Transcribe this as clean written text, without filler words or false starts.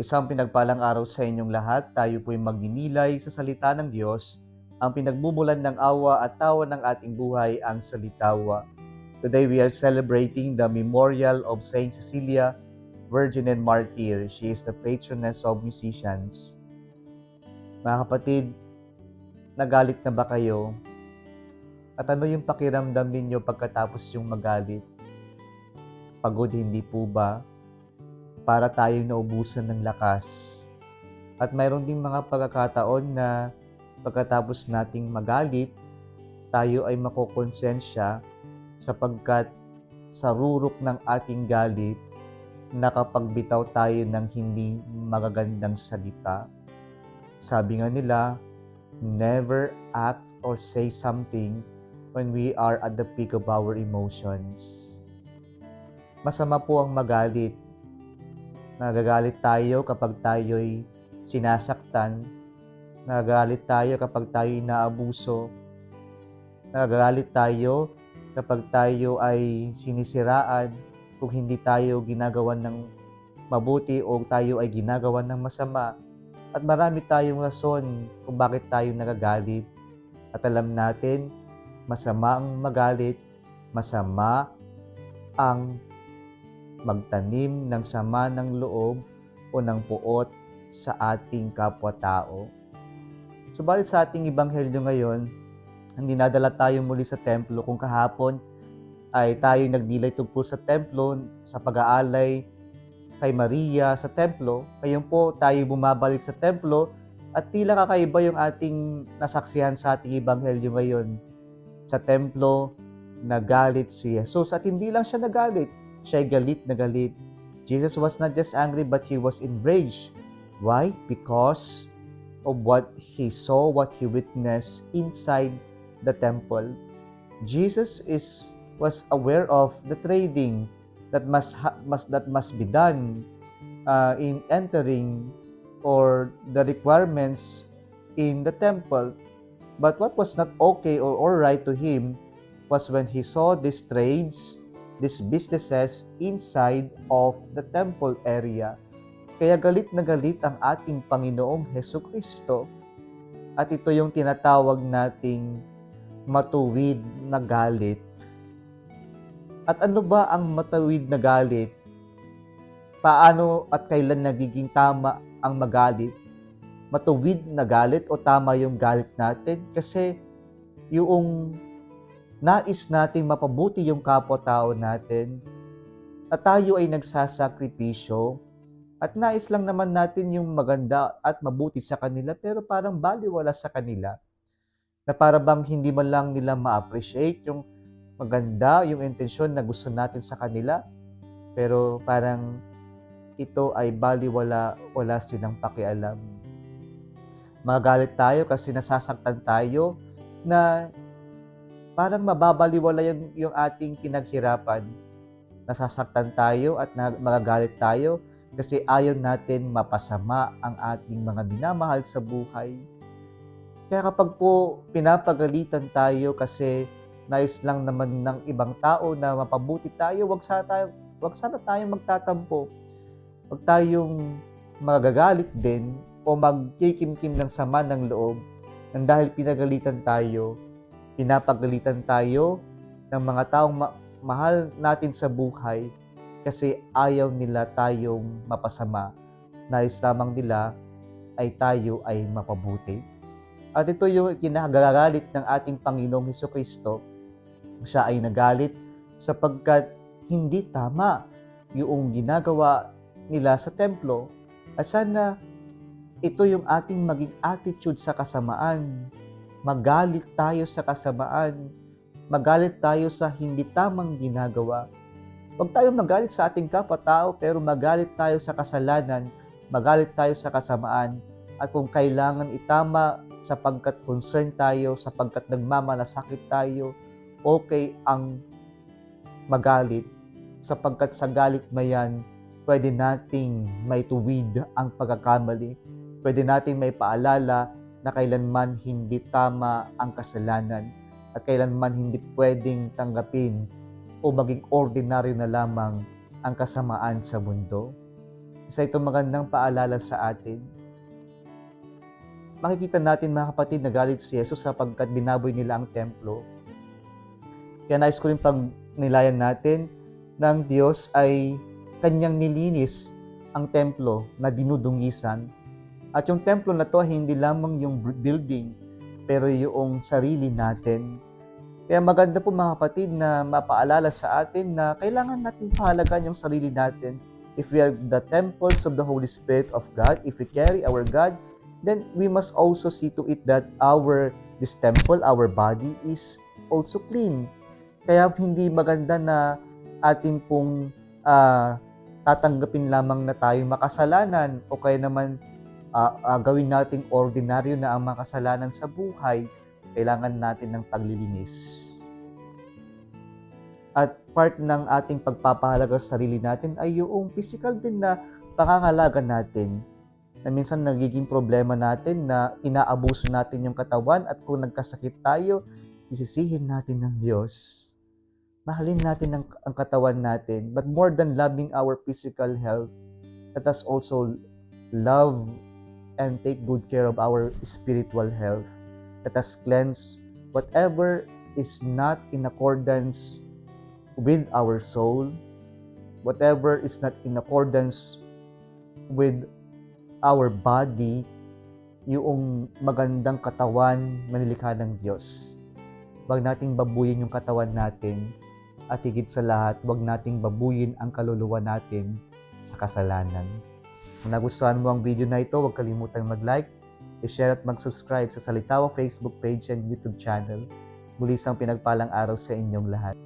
Isang pinagpalang araw sa inyong lahat. Tayo po'y magninilay sa salita ng Diyos. Ang pinagmumulan ng awa at tawa ng ating buhay ang salitawa. Today we are celebrating the memorial of Saint Cecilia, Virgin and Martyr. She is the patroness of musicians. Mga kapatid, nagalit na ba kayo? At ano yung pakiramdam ninyo pagkatapos yung magalit? Pagod hindi po ba? Para tayong naubusan ng lakas. At mayroon ding mga pagkakataon na pagkatapos nating magalit, tayo ay makokonsensya sapagkat sa rurok ng ating galit, nakapagbitaw tayo ng hindi magagandang salita. Sabi nga nila, never act or say something when we are at the peak of our emotions. Masama po ang magalit. Nagagalit tayo kapag tayo'y sinasaktan. Nagagalit tayo kapag tayo'y inaabuso. Nagagalit tayo kapag tayo ay sinisiraan kung hindi tayo ginagawan ng mabuti o tayo ay ginagawan ng masama. At marami tayong rason kung bakit tayo nagagalit. At alam natin, masama ang magalit, masama ang magtanim ng sama ng loob o ng puot sa ating kapwa-tao. Subalit sa ating ebanghelyo ngayon, dinadala tayo muli sa templo kung kahapon ay tayo nagdilay tungkol sa templo sa pag-aalay kay Maria sa templo. Ngayon po tayo bumabalik sa templo at tila kakaiba yung ating nasaksihan sa ating ebanghelyo ngayon. Sa templo, nagalit si Jesus at hindi lang siya nagalit, siya'y galit na galit. Jesus was not just angry but he was enraged. Why? Because of what he saw, what he witnessed inside the temple. Jesus was aware of the trading that must be done in entering or the requirements in the temple. But what was not okay or alright to him was when he saw these trades, these businesses inside of the temple area. Kaya galit na galit ang ating Panginoong Hesukristo at ito yung tinatawag nating matuwid na galit. At ano ba ang matuwid na galit? Paano at kailan nagiging tama ang magalit? Matuwid na galit o tama yung galit natin? Kasi yung nais nating mapabuti yung kapwa-tao natin at tayo ay nagsasakripisyo at nais lang naman natin yung maganda at mabuti sa kanila pero parang baliwala sa kanila na para bang hindi man lang nila ma-appreciate yung maganda, yung intensyon na gusto natin sa kanila pero parang ito ay baliwala, wala silang pakialam. Magagalit tayo kasi nasasaktan tayo na parang mababaliwala yung ating pinaghirapan. Nasasaktan tayo at magagalit tayo kasi ayaw natin mapasama ang ating mga minamahal sa buhay. Kaya kapag po pinapagalitan tayo kasi nais lang naman ng ibang tao na mapabuti tayo, wag sana tayong magtatampo. Wag tayong magagalit din o magkikimkim ng sama ng loob nang dahil pinapagalitan tayo ng mga taong mahal natin sa buhay kasi ayaw nila tayong mapasama. Nais lamang nila ay tayo ay mapabuti. At ito yung kinagagalit ng ating Panginoong Hesukristo. Siya ay nagalit sapagkat hindi tama yung ginagawa nila sa templo. At sana ito yung ating maging attitude sa kasamaan. Magalit tayo sa kasamaan. Magalit tayo sa hindi tamang ginagawa. Huwag tayong magalit sa ating kapwa-tao pero magalit tayo sa kasalanan, magalit tayo sa kasamaan at kung kailangan itama sapagkat concern tayo, sapagkat nagmamalasakit tayo, okay ang magalit sapagkat sa galit na yan, pwede nating may tuwid ang pagkakamali, pwede nating may paalala na kailanman hindi tama ang kasalanan at kailanman hindi pwedeng tanggapin o maging ordinaryo na lamang ang kasamaan sa mundo. Isa itong magandang paalala sa atin. Makikita natin mga kapatid na galit si Jesus sapagkat binaboy nila ang templo. Kaya nais ko rin pang nilayan natin ng Diyos ay kanyang nilinis ang templo na dinudungisan. At yung templo na to hindi lamang yung building, pero yung sarili natin. Kaya maganda po mga kapatid na mapaalala sa atin na kailangan natin pahalagaan yung sarili natin. If we are the temples of the Holy Spirit of God, if we carry our God, then we must also see to it that this temple, our body is also clean. Kaya hindi maganda na atin pong tatanggapin lamang na tayo makasalanan o kaya naman gawin nating ordinaryo na ang makasalanan sa buhay. Kailangan natin ng paglilinis. At part ng ating pagpapahalaga sa sarili natin ay yung physical din na pangangalaga natin. Na minsan nagiging problema natin na inaabuso natin yung katawan at kung nagkasakit tayo, sisisihin natin ng Diyos. Mahalin natin ang katawan natin. But more than loving our physical health, let us also love and take good care of our spiritual health. Let us cleanse whatever is not in accordance with our soul, whatever is not in accordance with our body, yung magandang katawan na nilikha ng Diyos. Huwag nating babuyin yung katawan natin at higit sa lahat, huwag nating babuyin ang kaluluwa natin sa kasalanan. Kung nagustuhan mo ang video na ito, huwag kalimutang mag-like, i-share at mag-subscribe sa Salitawa Facebook page and YouTube channel. Muli isang pinagpalang araw sa inyong lahat.